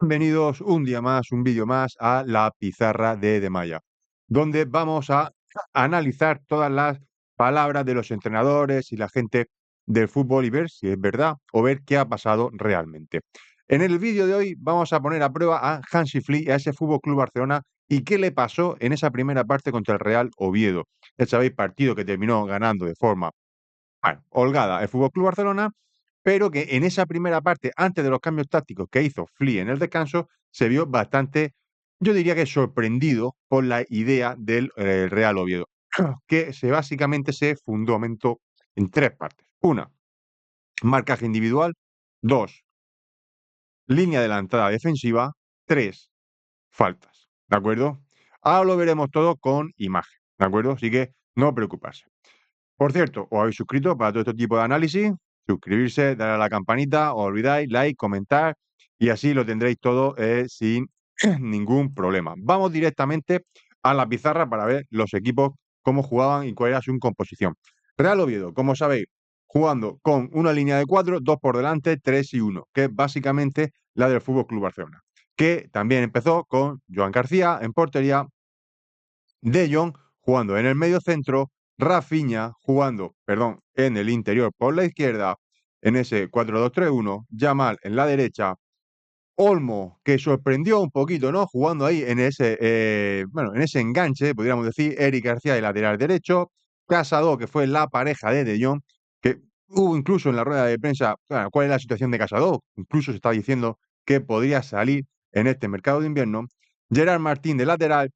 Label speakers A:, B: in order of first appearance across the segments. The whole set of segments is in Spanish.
A: Bienvenidos un día más, un vídeo más a la pizarra de Maya, donde vamos a analizar todas las palabras de los entrenadores y la gente del fútbol y ver si es verdad o ver qué ha pasado realmente. En el vídeo de hoy vamos a poner a prueba a Hansi Flick, a ese Fútbol Club Barcelona y qué le pasó en esa primera parte contra el Real Oviedo. Ya sabéis, partido que terminó ganando de forma holgada el Fútbol Club Barcelona, pero que en esa primera parte, antes de los cambios tácticos que hizo Flick en el descanso, se vio bastante, yo diría que sorprendido por la idea del Real Oviedo, que básicamente se fundamentó en tres partes. Una, marcaje individual. Dos, línea adelantada defensiva. Tres, faltas. ¿De acuerdo? Ahora lo veremos todo con imagen. ¿De acuerdo? Así que no preocuparse. Por cierto, os habéis suscrito para todo este tipo de análisis, suscribirse, darle a la campanita, os olvidáis, like, comentar y así lo tendréis todo sin ningún problema. Vamos directamente a la pizarra para ver los equipos, cómo jugaban y cuál era su composición. Real Oviedo, como sabéis, jugando con una línea de 4, 2 por delante, 3 y 1, que es básicamente la del Fútbol Club Barcelona, que también empezó con Joan García en portería, De Jong jugando en el medio centro, Rafinha jugando, en el interior por la izquierda, en ese 4-2-3-1, Yamal en la derecha, Olmo, que sorprendió un poquito, ¿no? Jugando ahí en ese, en ese enganche, podríamos decir, Eric García de lateral derecho, Casado, que fue la pareja de Jong, que hubo incluso en la rueda de prensa, claro, ¿cuál es la situación de Casado? Incluso se está diciendo que podría salir en este mercado de invierno. Gerard Martín de lateral,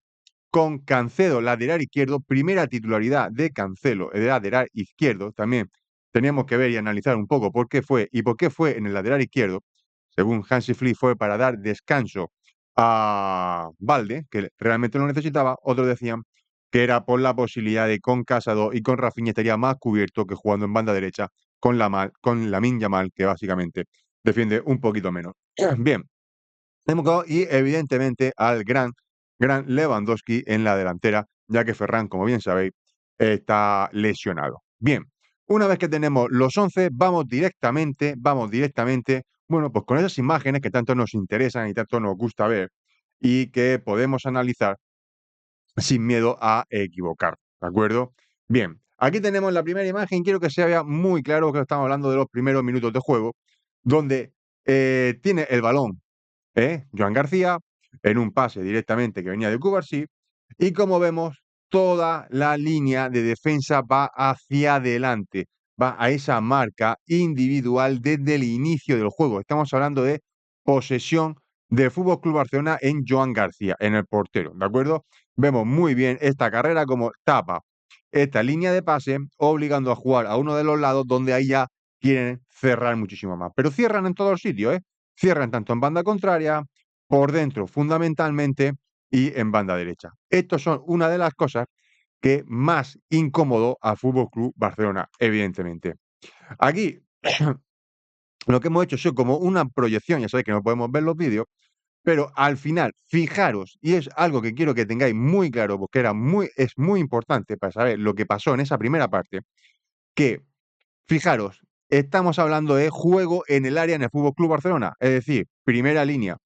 A: con Cancelo, lateral izquierdo, primera titularidad de Cancelo, de lateral izquierdo, también teníamos que ver y analizar un poco por qué fue y por qué fue en el lateral izquierdo. Según Hansi Flick fue para dar descanso a Valde, que realmente lo necesitaba. Otros decían que era por la posibilidad de con Casado y con Rafinha estaría más cubierto que jugando en banda derecha con Lamine Yamal, que básicamente defiende un poquito menos. Bien, y evidentemente al gran Lewandowski en la delantera, ya que Ferran, como bien sabéis, está lesionado. Bien, una vez que tenemos los 11, vamos directamente, bueno, pues con esas imágenes que tanto nos interesan y tanto nos gusta ver y que podemos analizar sin miedo a equivocar, ¿de acuerdo? Bien, aquí tenemos la primera imagen, quiero que se vea muy claro que estamos hablando de los primeros minutos de juego, donde tiene el balón Joan García, en un pase directamente que venía de Cubarsí, y como vemos, toda la línea de defensa va hacia adelante, va a esa marca individual desde el inicio del juego. Estamos hablando de posesión del Fútbol Club Barcelona en Joan García, en el portero, ¿de acuerdo? Vemos muy bien esta carrera como tapa esta línea de pase, obligando a jugar a uno de los lados donde ahí ya quieren cerrar muchísimo más. Pero cierran en todos los sitios, ¿eh? Cierran tanto en banda contraria, por dentro fundamentalmente y en banda derecha. Estas son una de las cosas que más incómodo al Fútbol Club Barcelona, evidentemente. Aquí lo que hemos hecho es como una proyección, ya sabéis que no podemos ver los vídeos, pero al final, fijaros, y es algo que quiero que tengáis muy claro, porque es muy importante para saber lo que pasó en esa primera parte, que fijaros, estamos hablando de juego en el área en el Fútbol Club Barcelona, es decir, primera línea.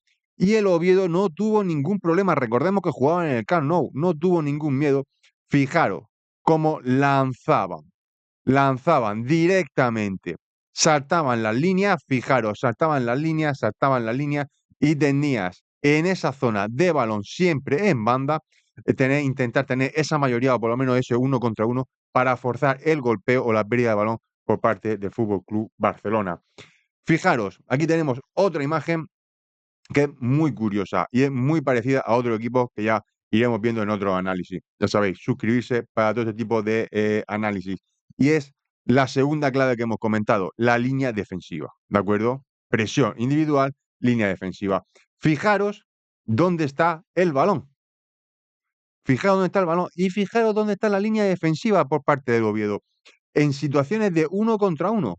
A: Y el Oviedo no tuvo ningún problema. Recordemos que jugaban en el Camp Nou, no tuvo ningún miedo. Fijaros cómo lanzaban directamente, saltaban las líneas, fijaros, saltaban las líneas y tenías en esa zona de balón siempre en banda, intentar tener esa mayoría o por lo menos ese uno contra uno para forzar el golpeo o la pérdida de balón por parte del Fútbol Club Barcelona. Fijaros, aquí tenemos otra imagen que es muy curiosa y es muy parecida a otro equipo que ya iremos viendo en otro análisis. Ya sabéis, suscribirse para todo este tipo de análisis. Y es la segunda clave que hemos comentado, la línea defensiva, ¿de acuerdo? Presión individual, línea defensiva. Fijaros dónde está el balón. Fijaros dónde está el balón y fijaros dónde está la línea defensiva por parte del Oviedo. En situaciones de uno contra uno.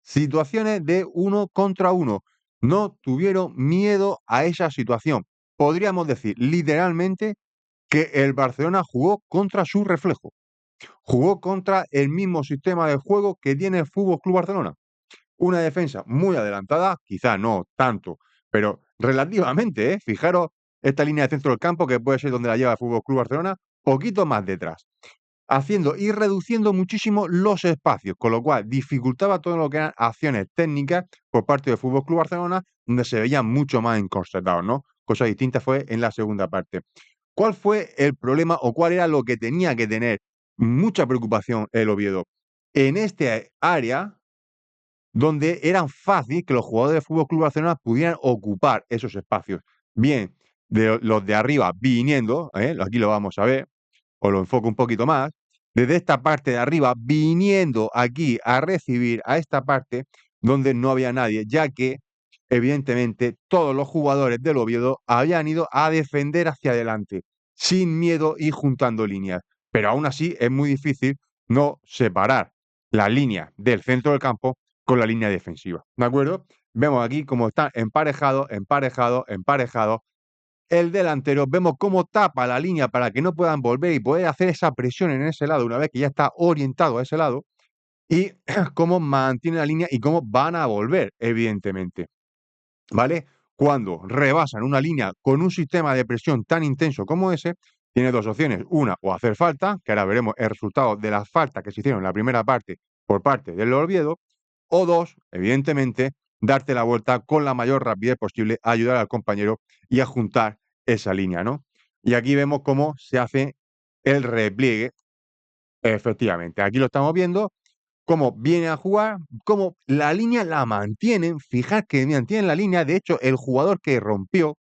A: Situaciones de uno contra uno. No tuvieron miedo a esa situación. Podríamos decir literalmente que el Barcelona jugó contra su reflejo. Jugó contra el mismo sistema de juego que tiene el Fútbol Club Barcelona. Una defensa muy adelantada, quizá no tanto, pero relativamente, ¿eh? Fijaros esta línea de centro del campo, que puede ser donde la lleva el Fútbol Club Barcelona, poquito más detrás, haciendo y reduciendo muchísimo los espacios, con lo cual dificultaba todo lo que eran acciones técnicas por parte del Fútbol Club Barcelona, donde se veían mucho más encorsetados, ¿no? Cosa distinta fue en la segunda parte. ¿Cuál fue el problema o cuál era lo que tenía que tener mucha preocupación el Oviedo? En este área donde eran fácil que los jugadores del Fútbol Club Barcelona pudieran ocupar esos espacios. Bien, de los de arriba viniendo, aquí lo vamos a ver, os lo enfoco un poquito más, desde esta parte de arriba, viniendo aquí a recibir a esta parte donde no había nadie, ya que evidentemente todos los jugadores del Oviedo habían ido a defender hacia adelante, sin miedo y juntando líneas. Pero aún así es muy difícil no separar la línea del centro del campo con la línea defensiva. ¿De acuerdo? Vemos aquí cómo está emparejado, emparejado, emparejado. El delantero, vemos cómo tapa la línea para que no puedan volver y poder hacer esa presión en ese lado una vez que ya está orientado a ese lado y cómo mantiene la línea y cómo van a volver, evidentemente. ¿Vale? Cuando rebasan una línea con un sistema de presión tan intenso como ese, tiene dos opciones. Una, o hacer falta, que ahora veremos el resultado de las faltas que se hicieron en la primera parte por parte del Oviedo, o dos, evidentemente, darte la vuelta con la mayor rapidez posible, a ayudar al compañero y a juntar esa línea, ¿no? Y aquí vemos cómo se hace el repliegue, efectivamente. Aquí lo estamos viendo, cómo viene a jugar, cómo la línea la mantienen. Fijad que mantienen la línea. De hecho, el jugador que rompió,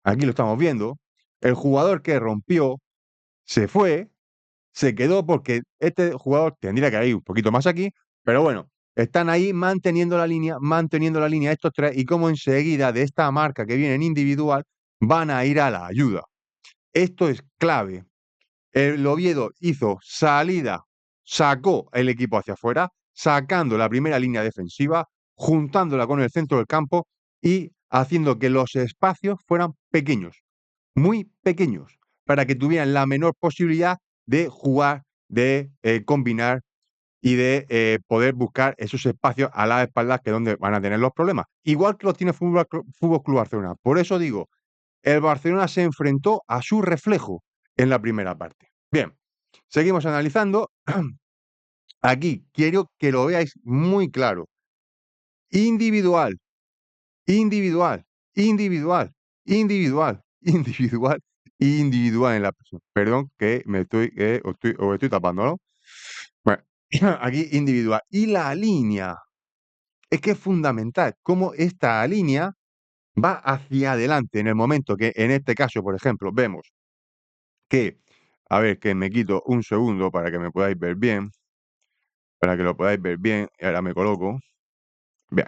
A: aquí lo estamos viendo, el jugador que rompió se fue, se quedó porque este jugador tendría que ir un poquito más aquí, pero bueno, están ahí manteniendo la línea estos tres y como enseguida de esta marca que viene en individual van a ir a la ayuda. Esto es clave. El Oviedo hizo salida, sacó el equipo hacia afuera, sacando la primera línea defensiva, juntándola con el centro del campo y haciendo que los espacios fueran pequeños, muy pequeños, para que tuvieran la menor posibilidad de jugar, de combinar y de poder buscar esos espacios a las espaldas que es donde van a tener los problemas. Igual que los tiene Fútbol Club Barcelona. Por eso digo, el Barcelona se enfrentó a su reflejo en la primera parte. Bien, seguimos analizando. Aquí quiero que lo veáis muy claro. Individual, individual, individual, individual, individual, individual en la presión. Perdón que me estoy, os estoy tapando, ¿no? Bueno, aquí individual. Y la línea, es que es fundamental cómo esta línea va hacia adelante en el momento que, en este caso, por ejemplo, vemos que, a ver, que me quito un segundo para que me podáis ver bien, para que lo podáis ver bien, y ahora me coloco. Bien,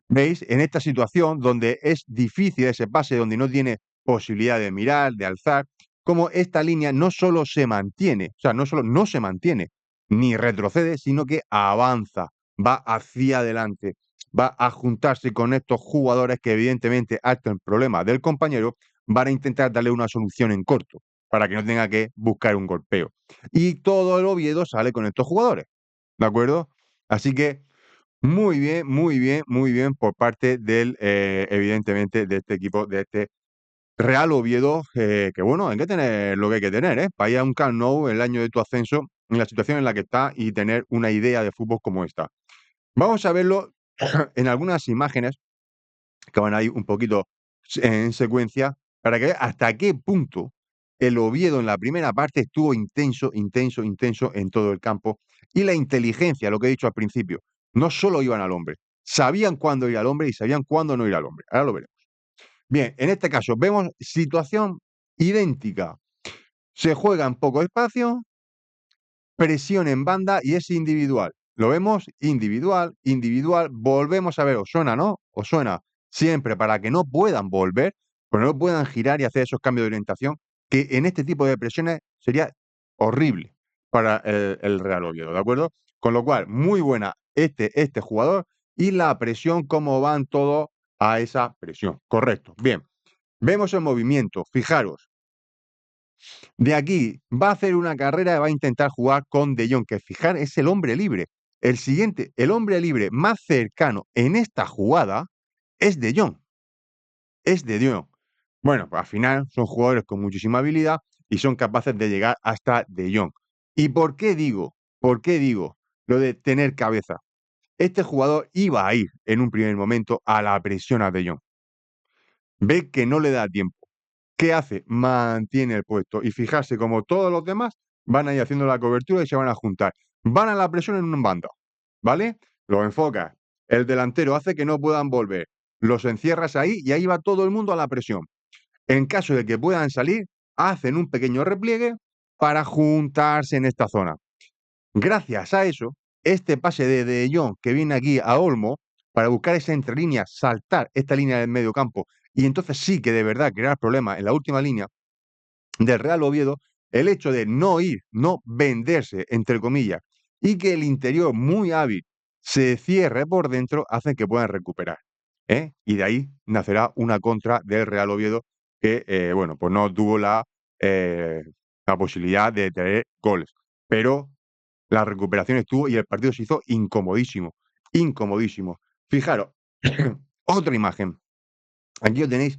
A: ¿veis? En esta situación donde es difícil ese pase, donde no tiene posibilidad de mirar, de alzar, como esta línea no solo se mantiene, o sea, no solo no se mantiene, ni retrocede, sino que avanza, va hacia adelante, va a juntarse con estos jugadores que evidentemente, hasta el problema del compañero, van a intentar darle una solución en corto, para que no tenga que buscar un golpeo. Y todo el Oviedo sale con estos jugadores, ¿de acuerdo? Así que muy bien, muy bien, muy bien por parte del, evidentemente, de este equipo, de este Real Oviedo, que bueno, hay que tener lo que hay que tener, ¿eh? Para ir a un Camp Nou el año de tu ascenso, en la situación en la que está y tener una idea de fútbol como esta. Vamos a verlo en algunas imágenes que van ahí un poquito en secuencia, para que veas hasta qué punto el Oviedo en la primera parte estuvo intenso, intenso, intenso en todo el campo. Y la inteligencia, lo que he dicho al principio, no solo iban al hombre, sabían cuándo ir al hombre y sabían cuándo no ir al hombre. Ahora lo veremos. Bien, en este caso vemos situación idéntica. Se juega en poco espacio, presión en banda y es individual. Lo vemos individual, individual, volvemos a ver, os suena, ¿no? Os suena siempre para que no puedan volver, pero no puedan girar y hacer esos cambios de orientación, que en este tipo de presiones sería horrible para el Real Oviedo, ¿de acuerdo? Con lo cual, muy buena este jugador y la presión, cómo van todos a esa presión. Correcto. Bien, vemos el movimiento, fijaros, de aquí va a hacer una carrera y va a intentar jugar con De Jong, que fijar es el hombre libre. El siguiente, el hombre libre más cercano en esta jugada es De Jong. es de Jong. Bueno, pues al final son jugadores con muchísima habilidad y son capaces de llegar hasta De Jong. ¿Y por qué digo? ¿Por qué digo lo de tener cabeza? Este jugador iba a ir en un primer momento a la presión a De Jong. Ve que no le da tiempo. ¿Qué hace? Mantiene el puesto. Y fijarse como todos los demás van a ir haciendo la cobertura y se van a juntar. Van a la presión en un bando, ¿vale? Lo enfocas. El delantero hace que no puedan volver. Los encierras ahí y ahí va todo el mundo a la presión. En caso de que puedan salir, hacen un pequeño repliegue para juntarse en esta zona. Gracias a eso, este pase de Jong que viene aquí a Olmo para buscar esa entrelínea, saltar esta línea del medio campo y entonces sí que de verdad crear problemas en la última línea del Real Oviedo, el hecho de no ir, no venderse, entre comillas, y que el interior muy hábil se cierre por dentro, hacen que puedan recuperar. Y de ahí nacerá una contra del Real Oviedo que, bueno, pues no tuvo la posibilidad de tener goles. Pero la recuperación estuvo y el partido se hizo incomodísimo, incomodísimo. Fijaros, otra imagen. Aquí lo tenéis,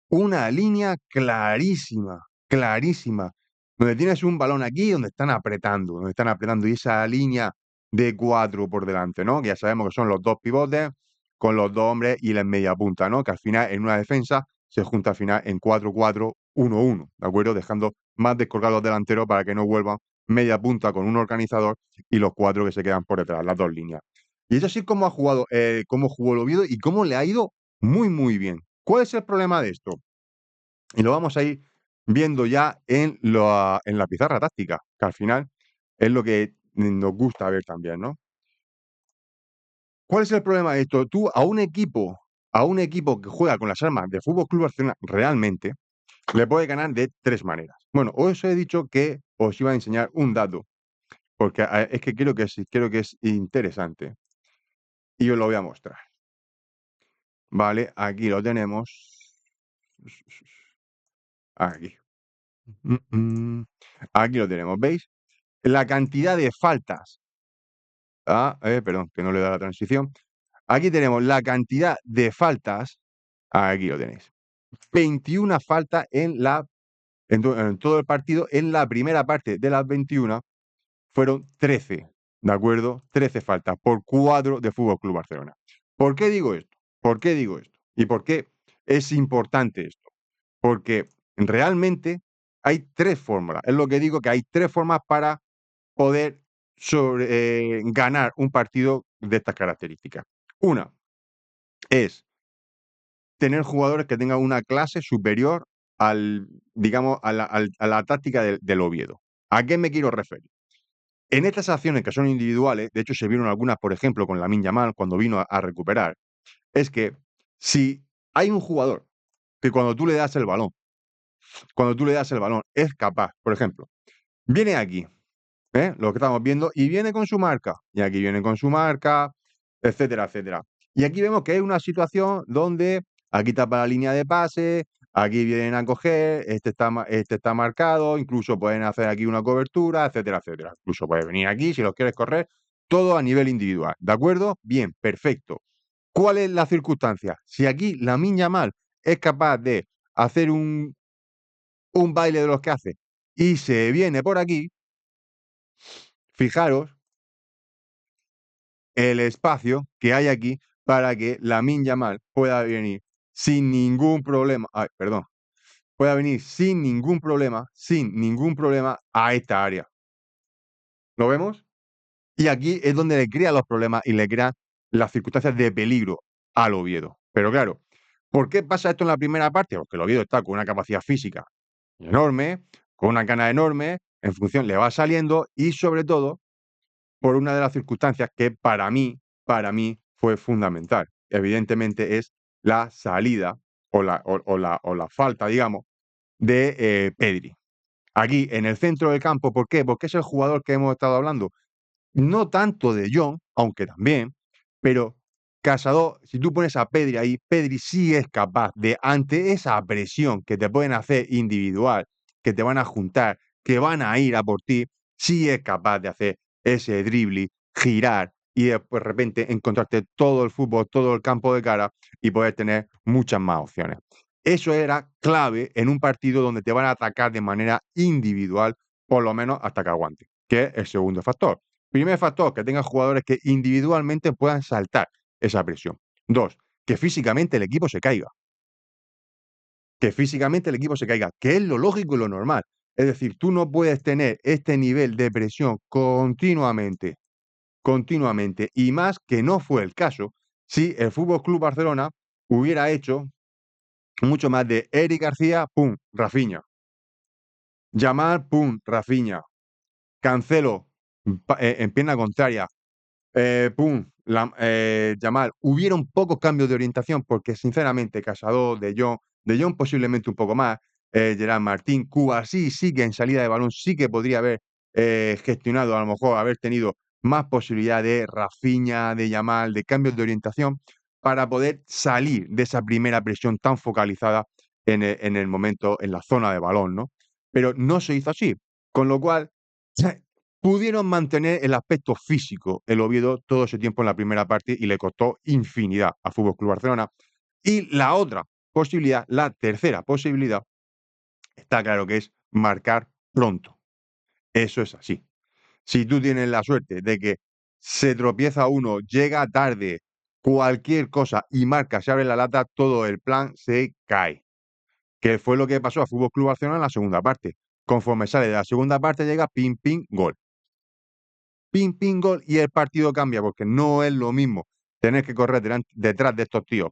A: una línea clarísima, clarísima, donde tienes un balón aquí donde están apretando y esa línea de 4 por delante, ¿no? Que ya sabemos que son los 2 pivotes con los 2 hombres y la media punta, ¿no? Que al final en una defensa se junta al final en 4-4-1-1, ¿de acuerdo? Dejando más descolgados los delanteros para que no vuelvan media punta con un organizador y los 4 que se quedan por detrás, las 2 líneas. Y es así como ha jugado, cómo jugó el Oviedo y cómo le ha ido muy, muy bien. ¿Cuál es el problema de esto? Y lo vamos a ir viendo ya en la pizarra táctica, que al final es lo que nos gusta ver también, ¿no? ¿Cuál es el problema de esto? Tú a un equipo que juega con las armas de Fútbol Club Barcelona realmente, le puedes ganar de 3 maneras. Bueno, os he dicho que os iba a enseñar un dato, porque, es que creo que es interesante, y os lo voy a mostrar, ¿vale? Aquí lo tenemos. Aquí. Aquí lo tenemos, ¿veis? La cantidad de faltas. Perdón, que no le da la transición. Aquí tenemos la cantidad de faltas. Aquí lo tenéis. 21 faltas en todo el partido. En la primera parte de las 21 fueron 13, ¿de acuerdo? 13 faltas por 4 de Fútbol Club Barcelona. ¿Por qué digo esto? ¿Por qué digo esto? ¿Y por qué es importante esto? Porque realmente hay 3 fórmulas. Es lo que digo, que hay 3 formas para poder ganar un partido de estas características. Una es tener jugadores que tengan una clase superior digamos, a la táctica del Oviedo. ¿A qué me quiero referir? En estas acciones que son individuales, de hecho se vieron algunas, por ejemplo, con Lamine Yamal cuando vino a recuperar, es que si hay un jugador que cuando tú le das el balón es capaz, por ejemplo, viene aquí, lo que estamos viendo, y viene con su marca, y aquí viene con su marca, etcétera, etcétera. Y aquí vemos que hay una situación donde aquí tapa la línea de pase, aquí vienen a coger, este está marcado, incluso pueden hacer aquí una cobertura, etcétera, etcétera. Incluso puedes venir aquí si los quieres correr, todo a nivel individual, ¿de acuerdo? Bien, perfecto. ¿Cuál es la circunstancia? Si aquí Lamine Yamal es capaz de hacer un baile de los que hace y se viene por aquí, fijaros el espacio que hay aquí para que Lamine Yamal pueda venir sin ningún problema, ay, perdón, pueda venir sin ningún problema a esta área. ¿Lo vemos? Y aquí es donde le crea los problemas y le crea las circunstancias de peligro al Oviedo. Pero claro, ¿por qué pasa esto en la primera parte? Porque el Oviedo está con una capacidad física enorme, con una gana enorme, en función le va saliendo y sobre todo por una de las circunstancias que para mí fue fundamental. Evidentemente es la salida o la falta, digamos, de Pedri. Aquí en el centro del campo, ¿por qué? Porque es el jugador que hemos estado hablando. No tanto de Jong, aunque también, pero Casado, si tú pones a Pedri ahí, Pedri sí es capaz de, ante esa presión que te pueden hacer individual, que te van a juntar, que van a ir a por ti, sí es capaz de hacer ese dribbling, girar y después de repente encontrarte todo el fútbol, todo el campo de cara y poder tener muchas más opciones. Eso era clave en un partido donde te van a atacar de manera individual, por lo menos hasta que aguante, que es el segundo factor. Primer factor, que tengas jugadores que individualmente puedan saltar esa presión. Dos, que físicamente el equipo se caiga. Que físicamente el equipo se caiga, que es lo lógico y lo normal. Es decir, tú no puedes tener este nivel de presión continuamente, y más que no fue el caso si el Fútbol Club Barcelona hubiera hecho mucho más de Eric García, pum, Rafinha. Yamal, pum, Rafinha. Cancelo, en pierna contraria, pum, Yamal. Hubieron pocos cambios de orientación porque, sinceramente, Casado, De Jong posiblemente un poco más, Gerard Martín, Cubarsí sí que en salida de balón sí que podría haber gestionado, a lo mejor haber tenido más posibilidad de Rafinha, de Yamal, de cambios de orientación para poder salir de esa primera presión tan focalizada en el momento, en la zona de balón, ¿no? Pero no se hizo así, con lo cual pudieron mantener el aspecto físico el Oviedo todo ese tiempo en la primera parte y le costó infinidad a Fútbol Club Barcelona. Y la otra posibilidad, la tercera posibilidad, está claro que es marcar pronto. Eso es así. Si tú tienes la suerte de que se tropieza uno, llega tarde, cualquier cosa y marca, se abre la lata, todo el plan se cae. Que fue lo que pasó a Fútbol Club Barcelona en la segunda parte. Conforme sale de la segunda parte, llega pim, pim, gol. Pim, pim, gol y el partido cambia, porque no es lo mismo tener que correr detrás de estos tíos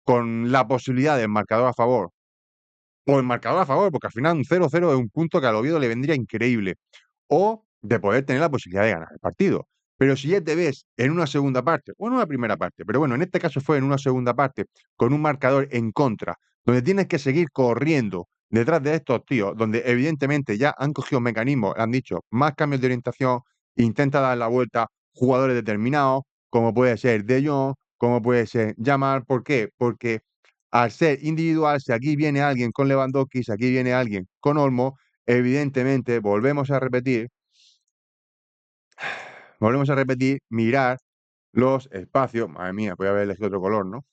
A: con la posibilidad del marcador a favor, o el marcador a favor, porque al final un 0-0 es un punto que al Oviedo le vendría increíble, o de poder tener la posibilidad de ganar el partido. Pero si ya te ves en una segunda parte, o en una primera parte, pero bueno, en este caso fue en una segunda parte, con un marcador en contra, donde tienes que seguir corriendo detrás de estos tíos, donde evidentemente ya han cogido mecanismos, han dicho más cambios de orientación, intenta dar la vuelta, jugadores determinados, como puede ser De Jong, como puede ser Yamal. ¿Por qué? Porque al ser individual, si aquí viene alguien con Lewandowski, si aquí viene alguien con Olmo, evidentemente volvemos a repetir, mirar los espacios, madre mía, voy a haber elegido otro color, ¿no?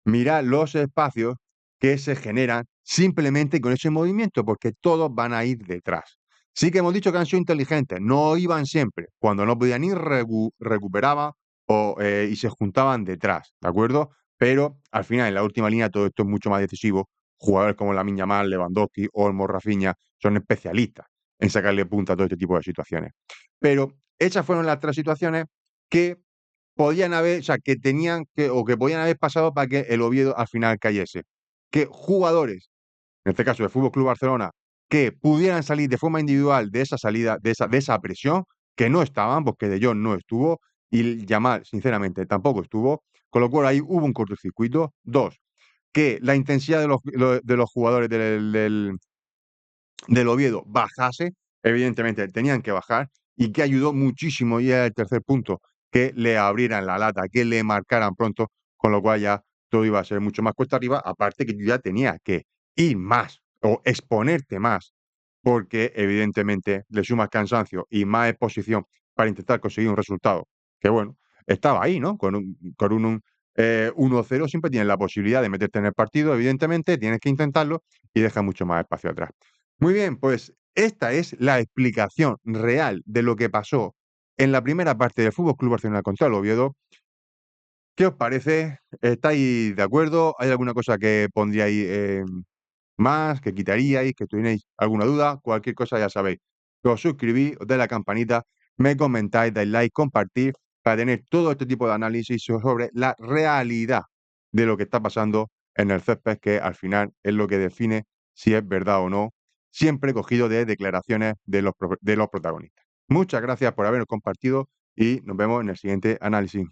A: Mirar los espacios que se generan simplemente con ese movimiento, porque todos van a ir detrás. Sí que hemos dicho que han sido inteligentes, no iban siempre, cuando no podían ir recuperaban y se juntaban detrás, ¿de acuerdo? Pero al final, en la última línea, todo esto es mucho más decisivo. Jugadores como Lamine Yamal, Lewandowski, Olmo, Rafinha son especialistas en sacarle punta a todo este tipo de situaciones. Pero esas fueron las tres situaciones que podían haber, o sea, que tenían que, o que podían haber pasado para que el Oviedo al final cayese. Que jugadores, en este caso el Fútbol Club Barcelona, que pudieran salir de forma individual de esa salida, de esa presión, que no estaban, porque De Jong no estuvo, y Yamal, sinceramente, tampoco estuvo, con lo cual ahí hubo un cortocircuito. Dos, que la intensidad de los jugadores del Oviedo bajase, evidentemente tenían que bajar, y que ayudó muchísimo, y era el tercer punto, que le abrieran la lata, que le marcaran pronto, con lo cual ya todo iba a ser mucho más cuesta arriba, aparte que yo ya tenía que ir más o exponerte más, porque evidentemente le sumas cansancio y más exposición para intentar conseguir un resultado, que bueno, estaba ahí, ¿no? Con un 1-0 siempre tienes la posibilidad de meterte en el partido, evidentemente, tienes que intentarlo y deja mucho más espacio atrás. Muy bien, pues esta es la explicación real de lo que pasó en la primera parte del Fútbol Club Barcelona contra el Oviedo. ¿Qué os parece? ¿Estáis de acuerdo? ¿Hay alguna cosa que pondríais más, que quitaríais, que tuvierais alguna duda? Cualquier cosa ya sabéis. Que os suscribís, os dais la campanita, me comentáis, dais like, compartir, para tener todo este tipo de análisis sobre la realidad de lo que está pasando en el césped, que al final es lo que define si es verdad o no, siempre cogido de declaraciones de los protagonistas. Muchas gracias por habernos compartido y nos vemos en el siguiente análisis.